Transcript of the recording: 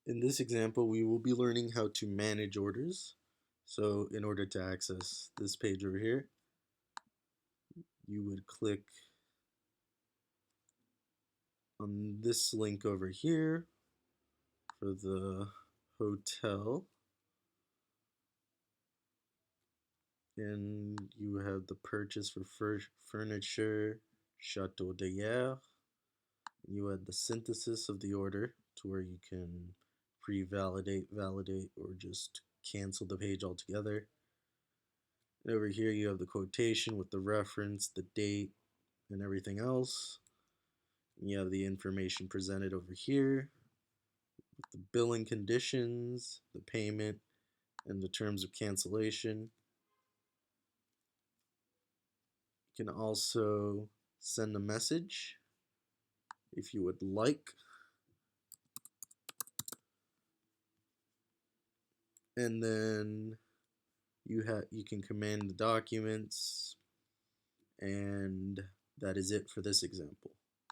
In this example, we will be learning how to manage orders. So in order to access this page over here, you would click on this link over here for the hotel. And you have the purchase for furniture, Chateau d'Hier. You add the synthesis of the order to where you can pre-validate, validate, or just cancel the page altogether. And over here you have the quotation with the reference, the date, and everything else. And you have the information presented over here with the billing conditions, the payment, and the terms of cancellation. You can also send a message if you would like. And then you can command the documents, and that is it for this example.